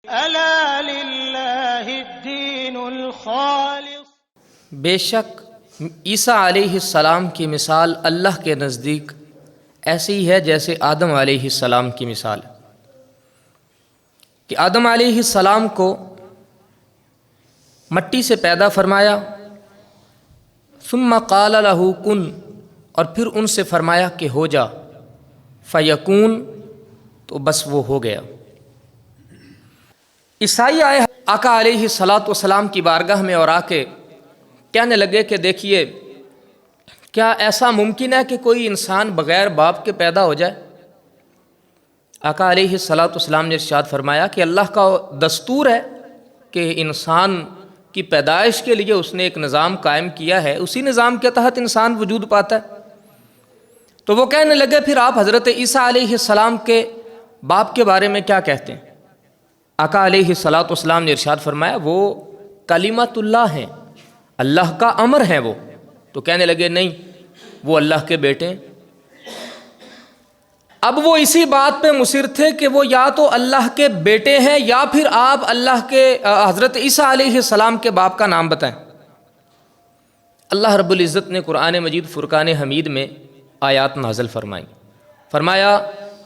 ألا لله الدين الخالص۔ بے شک عیسیٰ علیہ السلام کی مثال اللہ کے نزدیک ایسی ہی ہے جیسے آدم علیہ السلام کی مثال ہے کہ آدم علیہ السلام کو مٹی سے پیدا فرمایا، ثم قال له کن، اور پھر ان سے فرمایا کہ ہو جا، فیکون، تو بس وہ ہو گیا۔ عیسائی آئے آقا علیہ السلام کی بارگاہ میں اور آ کے کہنے لگے کہ دیکھیے، کیا ایسا ممکن ہے کہ کوئی انسان بغیر باپ کے پیدا ہو جائے؟ آقا علیہ السلام نے ارشاد فرمایا کہ اللہ کا دستور ہے کہ انسان کی پیدائش کے لیے اس نے ایک نظام قائم کیا ہے، اسی نظام کے تحت انسان وجود پاتا ہے۔ تو وہ کہنے لگے پھر آپ حضرت عیسیٰ علیہ السلام کے باپ کے بارے میں کیا کہتے ہیں؟ آقا علیہ السلام نے ارشاد فرمایا وہ کلمۃ اللہ ہیں، اللہ کا امر ہے وہ۔ تو کہنے لگے نہیں، وہ اللہ کے بیٹے ہیں۔ اب وہ اسی بات پہ مصر تھے کہ وہ یا تو اللہ کے بیٹے ہیں یا پھر آپ اللہ کے حضرت عیسیٰ علیہ السلام کے باپ کا نام بتائیں۔ اللہ رب العزت نے قرآن مجید فرقان حمید میں آیات نازل فرمائیں، فرمایا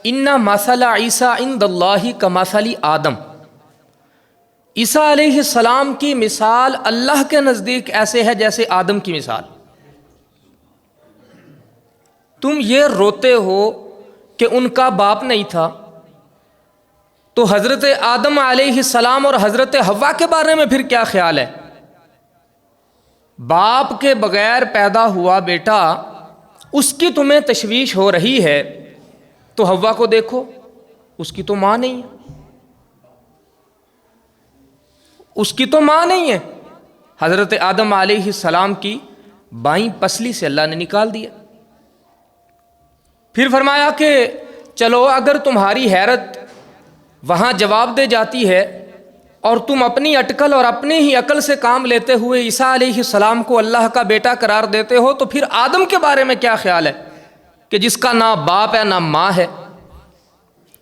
ان مثل عیسیٰ عند اللہ کمثل آدم، عیسیٰ علیہ السلام کی مثال اللہ کے نزدیک ایسے ہے جیسے آدم کی مثال۔ تم یہ روتے ہو کہ ان کا باپ نہیں تھا، تو حضرت آدم علیہ السلام اور حضرت حوا کے بارے میں پھر کیا خیال ہے؟ باپ کے بغیر پیدا ہوا بیٹا، اس کی تمہیں تشویش ہو رہی ہے، تو حوا کو دیکھو، اس کی تو ماں نہیں ہے، اس کی تو ماں نہیں ہے۔ حضرت آدم علیہ السلام کی بائیں پسلی سے اللہ نے نکال دیا۔ پھر فرمایا کہ چلو اگر تمہاری حیرت وہاں جواب دے جاتی ہے اور تم اپنی اٹکل اور اپنی ہی عقل سے کام لیتے ہوئے عیسیٰ علیہ السلام کو اللہ کا بیٹا قرار دیتے ہو، تو پھر آدم کے بارے میں کیا خیال ہے کہ جس کا نہ باپ ہے نہ ماں ہے؟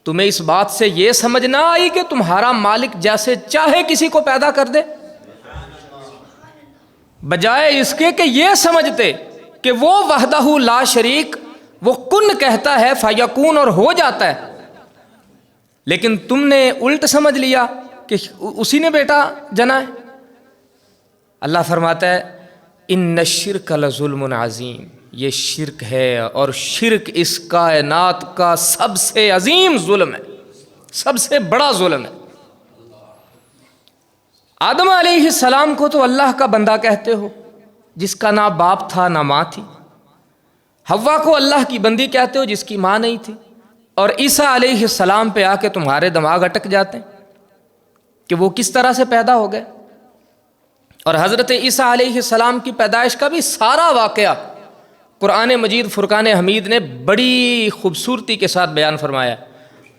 تمہیں اس بات سے یہ سمجھ نہ آئی کہ تمہارا مالک جیسے چاہے کسی کو پیدا کر دے، بجائے اس کے کہ یہ سمجھتے کہ وہ وحدہ لا شریک، وہ کن کہتا ہے فیکون اور ہو جاتا ہے، لیکن تم نے الٹ سمجھ لیا کہ اسی نے بیٹا جنا ہے۔ اللہ فرماتا ہے ان الشرک لظلم عظیم، یہ شرک ہے اور شرک اس کائنات کا سب سے عظیم ظلم ہے، سب سے بڑا ظلم ہے۔ آدم علیہ السلام کو تو اللہ کا بندہ کہتے ہو جس کا نہ باپ تھا نہ ماں تھی، حوا کو اللہ کی بندی کہتے ہو جس کی ماں نہیں تھی، اور عیسیٰ علیہ السلام پہ آ کے تمہارے دماغ اٹک جاتے ہیں کہ وہ کس طرح سے پیدا ہو گئے۔ اور حضرت عیسیٰ علیہ السلام کی پیدائش کا بھی سارا واقعہ قرآن مجید فرقان حمید نے بڑی خوبصورتی کے ساتھ بیان فرمایا،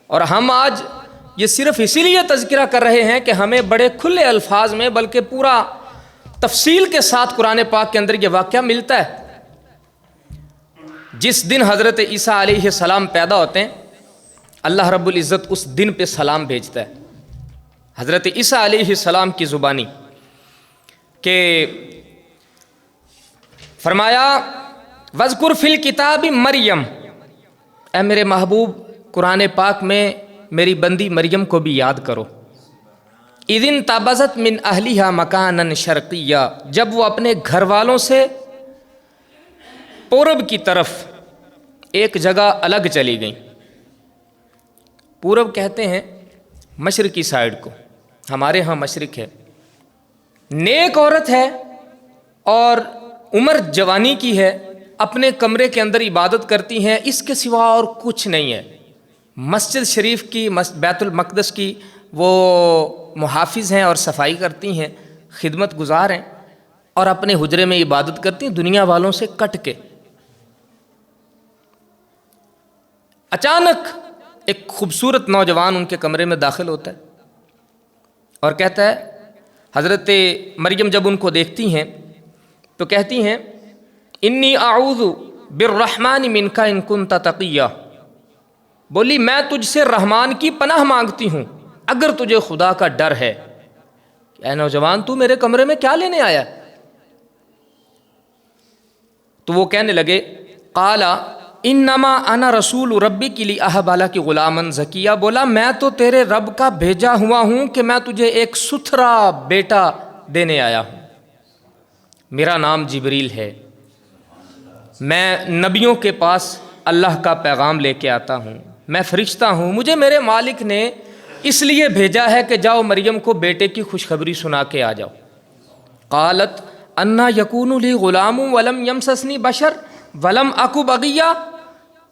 اور ہم آج یہ صرف اسی لیے تذکرہ کر رہے ہیں کہ ہمیں بڑے کھلے الفاظ میں بلکہ پورا تفصیل کے ساتھ قرآن پاک کے اندر یہ واقعہ ملتا ہے۔ جس دن حضرت عیسیٰ علیہ السلام پیدا ہوتے ہیں، اللہ رب العزت اس دن پہ سلام بھیجتا ہے حضرت عیسیٰ علیہ السلام کی زبانی، کہ فرمایا وَاذْكُرْ فِي الْكِتَابِ مریم، اے میرے محبوب قرآن پاک میں میری بندی مریم کو بھی یاد کرو، اِذِ انتَبَذَتْ مِنْ أَهْلِهَا مَكَانًا شَرْقِيًّا، جب وہ اپنے گھر والوں سے پورب کی طرف ایک جگہ الگ چلی گئیں۔ پورب کہتے ہیں مشرقی سائیڈ کو، ہمارے ہاں مشرق ہے۔ نیک عورت ہے اور عمر جوانی کی ہے، اپنے کمرے کے اندر عبادت کرتی ہیں، اس کے سوا اور کچھ نہیں ہے۔ مسجد شریف کی، بیت المقدس کی وہ محافظ ہیں اور صفائی کرتی ہیں، خدمت گزار ہیں، اور اپنے حجرے میں عبادت کرتی ہیں دنیا والوں سے کٹ کے۔ اچانک ایک خوبصورت نوجوان ان کے کمرے میں داخل ہوتا ہے اور کہتا ہے، حضرت مریم جب ان کو دیکھتی ہیں تو کہتی ہیں انی اعوذ بالرحمن منک ان کنت تقیا، بولی میں تجھ سے رحمان کی پناہ مانگتی ہوں اگر تجھے خدا کا ڈر ہے، اے نوجوان تو میرے کمرے میں کیا لینے آیا؟ تو وہ کہنے لگے قال انما انا رسول ربک لاہب لک غلاما زکیہ، بولا میں تو تیرے رب کا بھیجا ہوا ہوں کہ میں تجھے ایک ستھرا بیٹا دینے آیا ہوں، میرا نام جبریل ہے، میں نبیوں کے پاس اللہ کا پیغام لے کے آتا ہوں، میں فرشتہ ہوں، مجھے میرے مالک نے اس لیے بھیجا ہے کہ جاؤ مریم کو بیٹے کی خوشخبری سنا کے آ جاؤ۔ قالت انا یکون لی غلام ولم یمسسنی بشر ولم اکو بغیہ،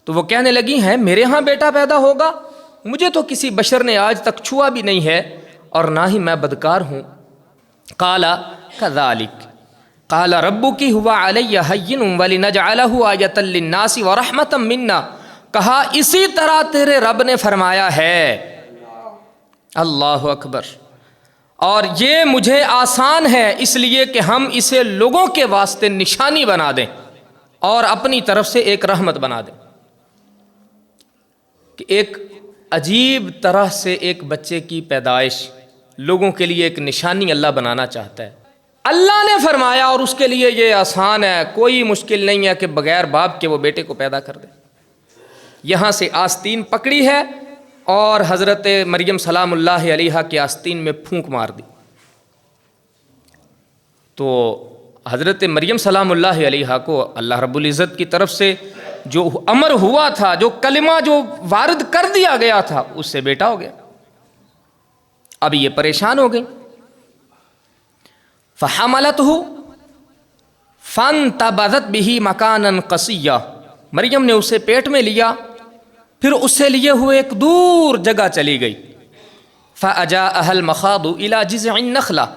تو وہ کہنے لگی ہیں میرے ہاں بیٹا پیدا ہوگا، مجھے تو کسی بشر نے آج تک چھوا بھی نہیں ہے اور نہ ہی میں بدکار ہوں۔ قال کذالک قال ربک هو علی ہین ولنجعلہ آیۃ للناس ورحمۃ منا، کہا اسی طرح تیرے رب نے فرمایا ہے، اللہ اکبر، اور یہ مجھے آسان ہے اس لیے کہ ہم اسے لوگوں کے واسطے نشانی بنا دیں اور اپنی طرف سے ایک رحمت بنا دیں۔ کہ ایک عجیب طرح سے ایک بچے کی پیدائش لوگوں کے لیے ایک نشانی اللہ بنانا چاہتا ہے، اللہ نے فرمایا، اور اس کے لیے یہ آسان ہے، کوئی مشکل نہیں ہے کہ بغیر باپ کے وہ بیٹے کو پیدا کر دے۔ یہاں سے آستین پکڑی ہے اور حضرت مریم سلام اللہ علیہا کی آستین میں پھونک مار دی۔ تو حضرت مریم سلام اللہ علیہا کو اللہ رب العزت کی طرف سے جو امر ہوا تھا، جو کلمہ جو وارد کر دیا گیا تھا، اس سے بیٹا ہو گیا۔ اب یہ پریشان ہو گئی، فحملتہ فانتبذت بہ مکانا قصیا، مریم نے اسے پیٹ میں لیا، پھر اسے لیے ہوئے ایک دور جگہ چلی گئی۔ فاجاءها المخاض الى جذع النخلہ،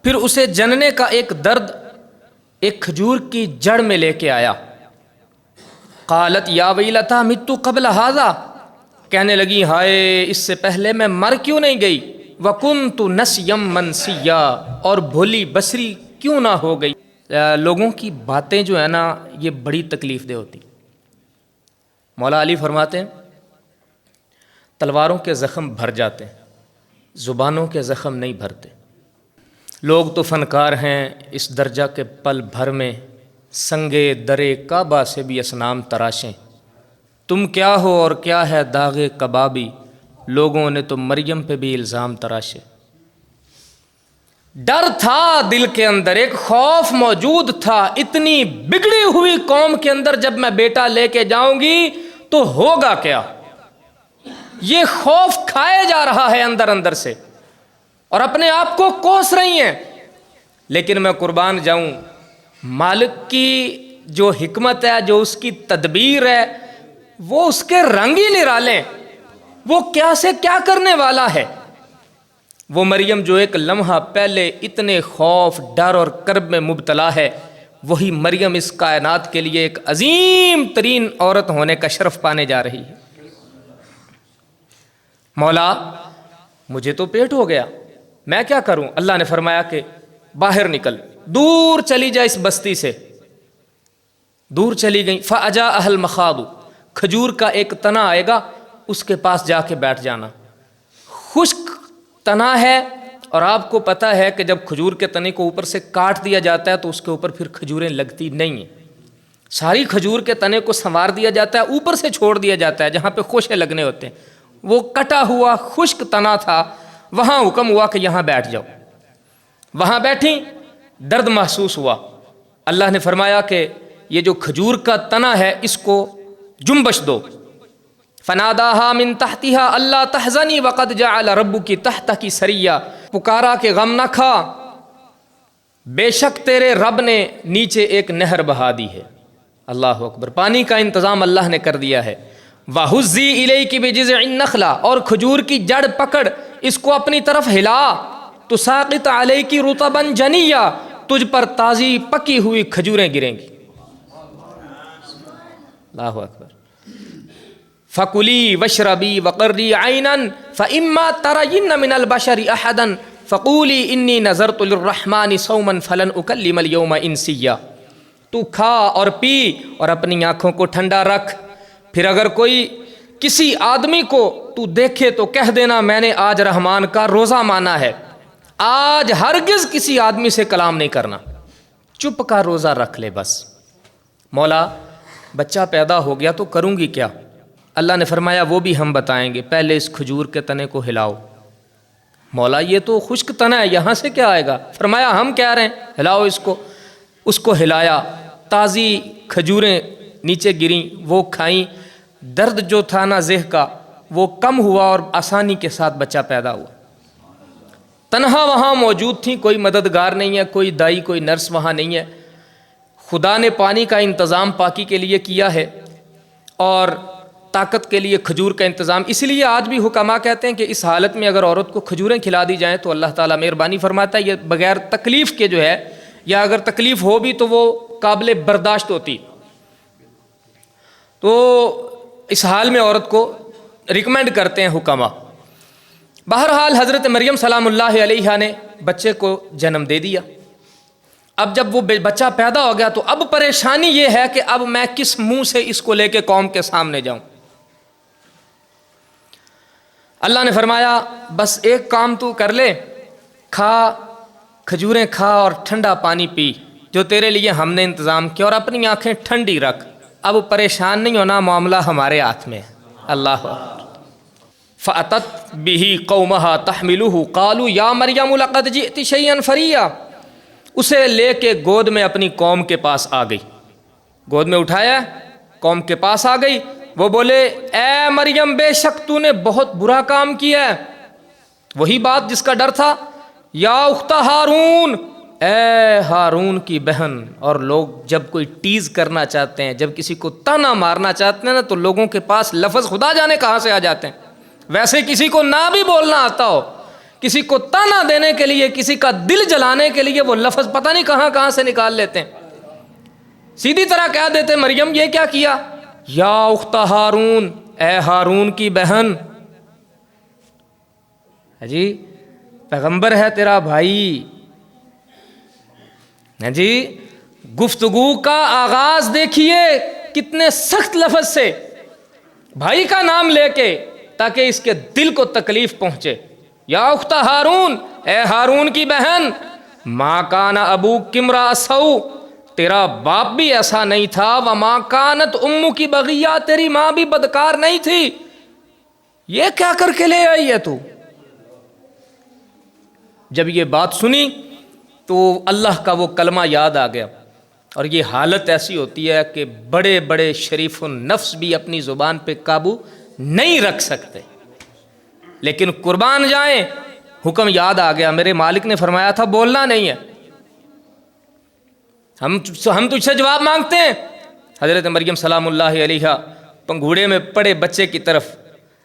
پھر اسے جننے کا ایک درد ایک کھجور کی جڑ میں لے کے آیا۔ قالت یا ویلتا مت قبل ھذا، کہنے لگی ہائے اس سے پہلے میں مر کیوں نہیں گئی، وکنت نسیا منسیا، اور بھولی بسری کیوں نہ ہو گئی۔ لوگوں کی باتیں جو ہے نا یہ بڑی تکلیف دہ ہوتی۔ مولا علی فرماتے ہیں تلواروں کے زخم بھر جاتے ہیں، زبانوں کے زخم نہیں بھرتے۔ لوگ تو فنکار ہیں اس درجہ کے پل بھر میں سنگے درے کعبہ سے بھی اصنام تراشیں، تم کیا ہو اور کیا ہے داغ کبابی، لوگوں نے تو مریم پہ بھی الزام تراشے۔ ڈر تھا دل کے اندر، ایک خوف موجود تھا، اتنی بگڑی ہوئی قوم کے اندر جب میں بیٹا لے کے جاؤں گی تو ہوگا کیا، یہ خوف کھائے جا رہا ہے اندر اندر سے، اور اپنے آپ کو کوس رہی ہیں۔ لیکن میں قربان جاؤں، مالک کی جو حکمت ہے، جو اس کی تدبیر ہے، وہ اس کے رنگ ہی نرالے، وہ کیا سے کیا کرنے والا ہے۔ وہ مریم جو ایک لمحہ پہلے اتنے خوف، ڈر اور کرب میں مبتلا ہے، وہی مریم اس کائنات کے لیے ایک عظیم ترین عورت ہونے کا شرف پانے جا رہی ہے۔ مولا مجھے تو پیٹ ہو گیا، میں کیا کروں؟ اللہ نے فرمایا کہ باہر نکل، دور چلی جا، اس بستی سے دور چلی گئی۔ فاجاءها المخاض، کھجور کا ایک تنا آئے گا، اس کے پاس جا کے بیٹھ جانا۔ خشک تنا ہے، اور آپ کو پتہ ہے کہ جب کھجور کے تنے کو اوپر سے کاٹ دیا جاتا ہے تو اس کے اوپر پھر کھجوریں لگتی نہیں ہیں، ساری کھجور کے تنے کو سنوار دیا جاتا ہے، اوپر سے چھوڑ دیا جاتا ہے جہاں پہ خوشے لگنے ہوتے ہیں۔ وہ کٹا ہوا خشک تنا تھا، وہاں حکم ہوا کہ یہاں بیٹھ جاؤ۔ وہاں بیٹھی، درد محسوس ہوا، اللہ نے فرمایا کہ یہ جو کھجور کا تنا ہے اس کو جنبش دو۔ فناداہا من تحتہا اللہ تحزنی وقد جعل ربکی تحتکی سریہ، پکارا کہ غم نہ کھا، بے شک تیرے رب نے نیچے ایک نہر بہا دی ہے۔ اللہ اکبر، پانی کا انتظام اللہ نے کر دیا ہے۔ وَحُزِّی إِلَيْكِ بِجِذْعِ النَّخْلَةِ، اور کھجور کی جڑ پکڑ، اس کو اپنی طرف ہلا، تُسَاقِطْ عَلَيْكِ رُطَبًا جَنِيًّا، تجھ پر تازی پکی ہوئی کھجوریں گریں گی۔ اللہ اکبر۔ فَكُلِي وَاشْرَبِي وَقَرِّي عَيْنًا فَإِمَّا تَرَيِنَّ مِنَ الْبَشَرِ أَحَدًا فَقُولِي إِنِّي نَذَرْتُ لِلرَّحْمَنِ صَوْمًا فَلَنْ أُكَلِّمَ الْيَوْمَ إِنسِيًّا، تو کھا اور پی اور اپنی آنکھوں کو ٹھنڈا رکھ، پھر اگر کوئی کسی آدمی کو تو دیکھے تو کہہ دینا میں نے آج رحمان کا روزہ مانا ہے، آج ہرگز کسی آدمی سے کلام نہیں کرنا، چپ کا روزہ رکھ لے بس۔ مولا بچہ پیدا ہو گیا تو کروں گی کیا؟ اللہ نے فرمایا وہ بھی ہم بتائیں گے، پہلے اس کھجور کے تنے کو ہلاؤ۔ مولا یہ تو خشک تنا ہے، یہاں سے کیا آئے گا؟ فرمایا ہم کہہ رہے ہیں ہلاؤ اس کو۔ اس کو ہلایا، تازی کھجوریں نیچے گریں، وہ کھائیں، درد جو تھا نا ذہ کا وہ کم ہوا اور آسانی کے ساتھ بچہ پیدا ہوا۔ تنہا وہاں موجود تھیں، کوئی مددگار نہیں ہے، کوئی دائی کوئی نرس وہاں نہیں ہے۔ خدا نے پانی کا انتظام پاکی کے لیے کیا ہے اور طاقت کے لیے کھجور کا انتظام، اس لیے آج بھی حکماء کہتے ہیں کہ اس حالت میں اگر عورت کو کھجوریں کھلا دی جائیں تو اللہ تعالیٰ مہربانی فرماتا ہے، یہ بغیر تکلیف کے جو ہے، یا اگر تکلیف ہو بھی تو وہ قابل برداشت ہوتی، تو اس حال میں عورت کو ریکمینڈ کرتے ہیں حکماء۔ بہرحال حضرت مریم سلام اللہ علیہا نے بچے کو جنم دے دیا۔ اب جب وہ بچہ پیدا ہو گیا تو اب پریشانی یہ ہے کہ اب میں کس منہ سے اس کو لے کے قوم کے سامنے جاؤں۔ اللہ نے فرمایا بس ایک کام تو کر لے، کھا کھجوریں کھا اور ٹھنڈا پانی پی جو تیرے لیے ہم نے انتظام کیا، اور اپنی آنکھیں ٹھنڈی رکھ، اب پریشان نہیں ہونا، معاملہ ہمارے ہاتھ میں ہے۔ اللہ اکبر۔ فَأَتَتْ بِهِ قَوْمَهَا تَحْمِلُهُ قَالُوا يَا مَرْيَمُ لَقَدْ جِئْتِ شَيْئًا فَرِيًّا، اسے لے کے گود میں اپنی قوم کے پاس آ گئی، گود میں اٹھایا، قوم کے پاس آ گئی۔ وہ بولے اے مریم بے شک تو نے بہت برا کام کیا ہے، وہی بات جس کا ڈر تھا، یا اخت ہارون، اے ہارون کی بہن۔ اور لوگ جب کوئی ٹیز کرنا چاہتے ہیں، جب کسی کو تانا مارنا چاہتے ہیں نا، تو لوگوں کے پاس لفظ خدا جانے کہاں سے آ جاتے ہیں۔ ویسے کسی کو نہ بھی بولنا آتا ہو، کسی کو تانا دینے کے لیے، کسی کا دل جلانے کے لیے وہ لفظ پتہ نہیں کہاں کہاں سے نکال لیتے ہیں۔ سیدھی طرح کہہ دیتے مریم یہ کیا کیا، یا اخت ہارون، اے ہارون کی بہن۔ جی پیغمبر ہے تیرا بھائی، جی گفتگو کا آغاز دیکھیے کتنے سخت لفظ سے، بھائی کا نام لے کے، تاکہ اس کے دل کو تکلیف پہنچے۔ یا اخت ہارون، اے ہارون کی بہن، ما کان ابوک امرأ سوء، تیرا باپ بھی ایسا نہیں تھا، وما کانت امک بغیہ، تیری ماں بھی بدکار نہیں تھی، یہ کیا کر کے لے آئی ہے تو؟ جب یہ بات سنی تو اللہ کا وہ کلمہ یاد آ گیا، اور یہ حالت ایسی ہوتی ہے کہ بڑے بڑے شریف النفس بھی اپنی زبان پہ قابو نہیں رکھ سکتے، لیکن قربان جائیں حکم یاد آ گیا، میرے مالک نے فرمایا تھا بولنا نہیں ہے، ہم تجھ سے جواب مانگتے ہیں۔ حضرت مریم سلام اللہ علیہا پنگھوڑے میں پڑے بچے کی طرف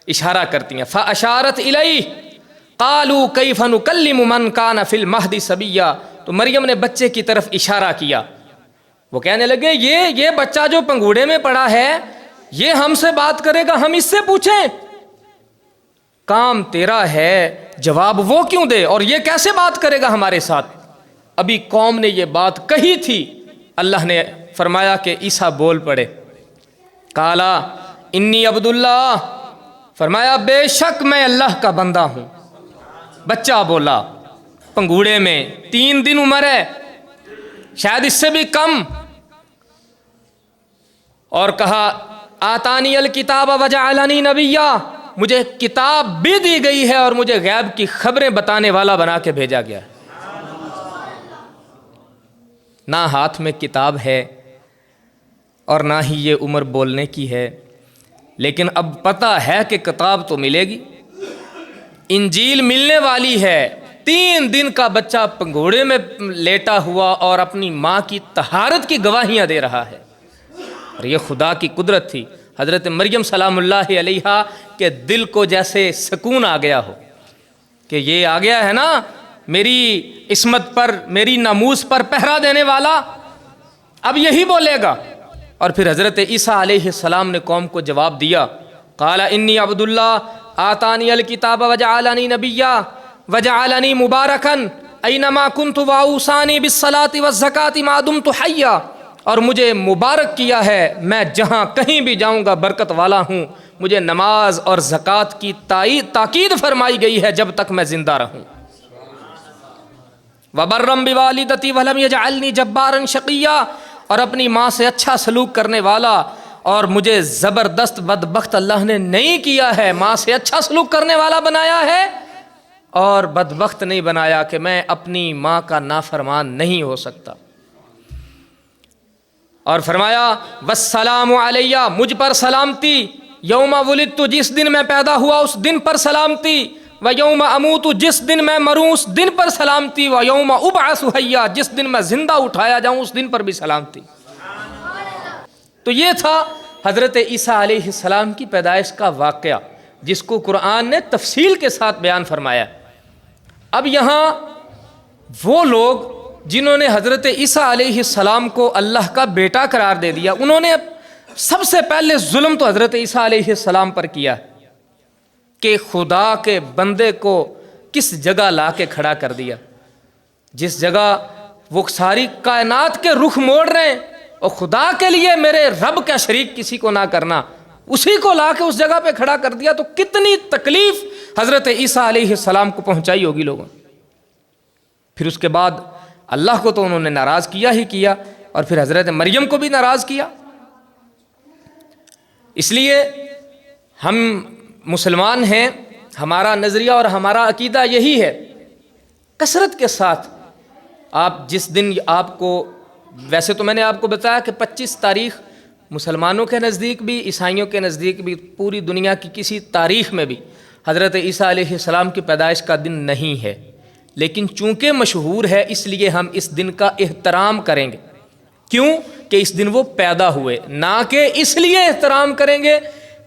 اشارہ کرتی ہیں، فاشارت الیہ قالوا کیف نکلم من کان فی المہد صبیا، تو مریم نے بچے کی طرف اشارہ کیا، وہ کہنے لگے یہ بچہ جو پنگھوڑے میں پڑا ہے یہ ہم سے بات کرے گا، ہم اس سے پوچھیں؟ کام تیرا ہے، جواب وہ کیوں دے، اور یہ کیسے بات کرے گا ہمارے ساتھ؟ ابھی قوم نے یہ بات کہی تھی، اللہ نے فرمایا کہ عیسیٰ بول پڑے، قالا انی عبداللہ، فرمایا بے شک میں اللہ کا بندہ ہوں۔ بچہ بولا پنگھوڑے میں، 3 دن عمر ہے، شاید اس سے بھی کم، اور کہا آتانی الکتاب وجعلنی نبیا، مجھے کتاب بھی دی گئی ہے اور مجھے غیب کی خبریں بتانے والا بنا کے بھیجا گیا ہے۔ نہ ہاتھ میں کتاب ہے اور نہ ہی یہ عمر بولنے کی ہے، لیکن اب پتہ ہے کہ کتاب تو ملے گی، انجیل ملنے والی ہے۔ 3 دن کا بچہ پنگھوڑے میں لیٹا ہوا اور اپنی ماں کی طہارت کی گواہیاں دے رہا ہے، اور یہ خدا کی قدرت تھی۔ حضرت مریم سلام اللہ علیہا کے دل کو جیسے سکون آ گیا ہو کہ یہ آ گیا ہے نا میری عصمت پر، میری ناموس پر پہرا دینے والا، اب یہی بولے گا۔ اور پھر حضرت عیسیٰ علیہ السلام نے قوم کو جواب دیا، قال انی عبداللہ آتانی الکتاب وجعلنی نبیا وجعلنی مبارکن اینما کنت واوصانی بالصلاۃ والزکاۃ ما دمت حیا، اور مجھے مبارک کیا ہے، میں جہاں کہیں بھی جاؤں گا برکت والا ہوں، مجھے نماز اور زکوٰۃ کی تاکید فرمائی گئی ہے جب تک میں زندہ رہوں۔ وَبَرًّا بِوَالِدَتِي وَلَمْ يَجْعَلْنِي جَبَّارًا شَقِيًّا، اور اپنی ماں سے اچھا سلوک کرنے والا، اور مجھے زبردست بدبخت اللہ نے نہیں کیا ہے، ماں سے اچھا سلوک کرنے والا بنایا ہے اور بدبخت نہیں بنایا کہ میں اپنی ماں کا نافرمان نہیں ہو سکتا۔ اور فرمایا وَالسَّلَامُ عَلَيَّ، مجھ پر سلامتی، یوم ولدت، جس دن میں پیدا ہوا اس دن پر سلامتی، وَيَوْمَ أَمُوتُ، جس دن میں مروں اس دن پر سلامتی، وَيَوْمَ أُبْعَثُ حَيًّا، جس دن میں زندہ اٹھایا جاؤں اس دن پر بھی سلامتی۔ تو یہ تھا حضرت عیسیٰ علیہ السلام کی پیدائش کا واقعہ، جس کو قرآن نے تفصیل کے ساتھ بیان فرمایا۔ اب یہاں وہ لوگ جنہوں نے حضرت عیسیٰ علیہ السلام کو اللہ کا بیٹا قرار دے دیا، انہوں نے سب سے پہلے ظلم تو حضرت عیسیٰ علیہ السلام پر کیا کہ خدا کے بندے کو کس جگہ لا کے کھڑا کر دیا، جس جگہ وہ ساری کائنات کے رخ موڑ رہے ہیں، اور خدا کے لیے میرے رب کا شریک کسی کو نہ کرنا، اسی کو لا کے اس جگہ پہ کھڑا کر دیا۔ تو کتنی تکلیف حضرت عیسیٰ علیہ السلام کو پہنچائی ہوگی لوگوں۔ پھر اس کے بعد اللہ کو تو انہوں نے ناراض کیا ہی کیا، اور پھر حضرت مریم کو بھی ناراض کیا۔ اس لیے ہم مسلمان ہیں، ہمارا نظریہ اور ہمارا عقیدہ یہی ہے، کثرت کے ساتھ آپ جس دن آپ کو، ویسے تو میں نے آپ کو بتایا کہ 25 تاریخ مسلمانوں کے نزدیک بھی، عیسائیوں کے نزدیک بھی، پوری دنیا کی کسی تاریخ میں بھی حضرت عیسیٰ علیہ السلام کی پیدائش کا دن نہیں ہے، لیکن چونکہ مشہور ہے اس لیے ہم اس دن کا احترام کریں گے۔ کیوں؟ کہ اس دن وہ پیدا ہوئے، نہ کہ اس لیے احترام کریں گے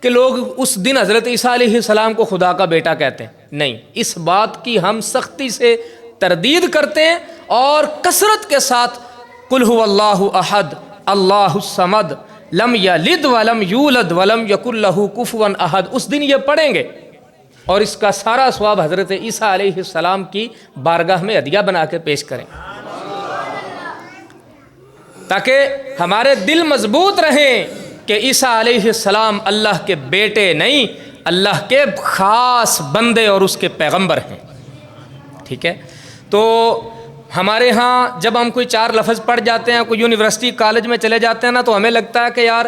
کہ لوگ اس دن حضرت عیسیٰ علیہ السلام کو خدا کا بیٹا کہتے ہیں، نہیں، اس بات کی ہم سختی سے تردید کرتے ہیں، اور کثرت کے ساتھ قل هو اللہ احد اللہ الصمد لم یلد ولم یولد ولم یکن لہ کفوا احد، اس دن یہ پڑھیں گے، اور اس کا سارا ثواب حضرت عیسیٰ علیہ السلام کی بارگاہ میں ہدیہ بنا کے پیش کریں، تاکہ ہمارے دل مضبوط رہیں کہ عیسیٰ علیہ السلام اللہ کے بیٹے نہیں، اللہ کے خاص بندے اور اس کے پیغمبر ہیں۔ ٹھیک ہے؟ تو ہمارے ہاں جب ہم کوئی 4 لفظ پڑھ جاتے ہیں، کوئی یونیورسٹی کالج میں چلے جاتے ہیں نا، تو ہمیں لگتا ہے کہ یار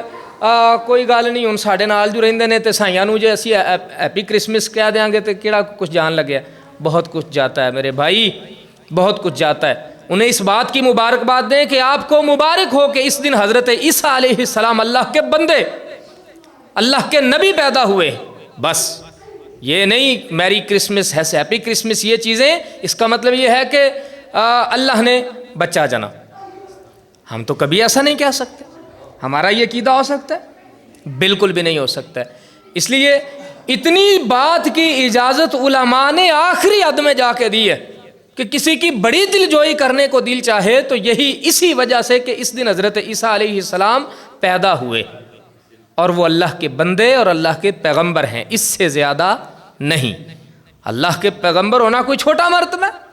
کوئی گل نہیں، ہن ساڈے نال جو رہندے نے تے سائیاں نوں جے اسی ہیپی کرسمس کہہ دیاں گے تے کیڑا کچھ جان لگیا۔ بہت کچھ جاتا ہے میرے بھائی، بہت کچھ جاتا ہے۔ انہیں اس بات کی مبارکباد دیں کہ آپ کو مبارک ہو کہ اس دن حضرت عیسیٰ علیہ السلام اللہ کے بندے، اللہ کے نبی پیدا ہوئے۔ بس یہ نہیں میری کرسمس ہے، ہیپی کرسمس، یہ چیزیں اس کا مطلب یہ ہے کہ اللہ نے بچہ جنا۔ ہم تو کبھی ایسا نہیں کہہ سکتے۔ ہمارا یہ عقیدہ ہو سکتا ہے؟ بالکل بھی نہیں ہو سکتا ہے۔ اس لیے اتنی بات کی اجازت علماء نے آخری حد میں جا کے دی ہے کہ کسی کی بڑی دل جوئی کرنے کو دل چاہے تو یہی اسی وجہ سے کہ اس دن حضرت عیسیٰ علیہ السلام پیدا ہوئے، اور وہ اللہ کے بندے اور اللہ کے پیغمبر ہیں، اس سے زیادہ نہیں۔ اللہ کے پیغمبر ہونا کوئی چھوٹا مرتبہ ہے،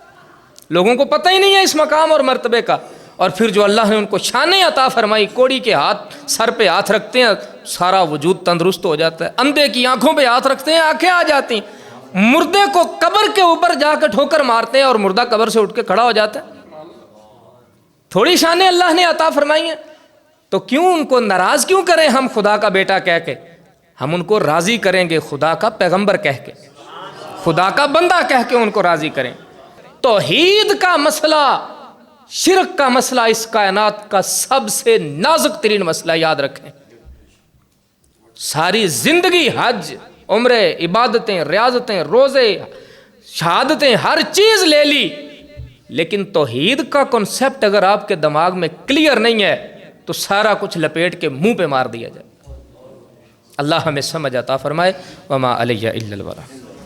لوگوں کو پتہ ہی نہیں ہے اس مقام اور مرتبے کا، اور پھر جو اللہ نے ان کو شانیں عطا فرمائی، کوڑی کے ہاتھ سر پہ ہاتھ رکھتے ہیں سارا وجود تندرست ہو جاتا ہے، اندھے کی آنکھوں پہ ہاتھ رکھتے ہیں آنکھیں آ جاتی ہیں، مردے کو قبر کے اوپر جا کے ٹھوکر مارتے ہیں اور مردہ قبر سے اٹھ کے کھڑا ہو جاتا ہے۔ تھوڑی شانیں اللہ نے عطا فرمائی ہیں، تو کیوں ان کو ناراض کیوں کریں ہم خدا کا بیٹا کہہ کے؟ ہم ان کو راضی کریں گے خدا کا پیغمبر کہہ کے، خدا کا بندہ کہہ کے ان کو راضی کریں۔ توحید کا مسئلہ، شرک کا مسئلہ اس کائنات کا سب سے نازک ترین مسئلہ، یاد رکھیں۔ ساری زندگی حج، عمرے، عبادتیں، ریاضتیں، روزے، شہادتیں، ہر چیز لے لی، لیکن توحید کا کنسپٹ اگر آپ کے دماغ میں کلیئر نہیں ہے تو سارا کچھ لپیٹ کے منہ پہ مار دیا جائے۔ اللہ ہمیں سمجھ عطا فرمائے۔ وما علیہ الا البلاغ۔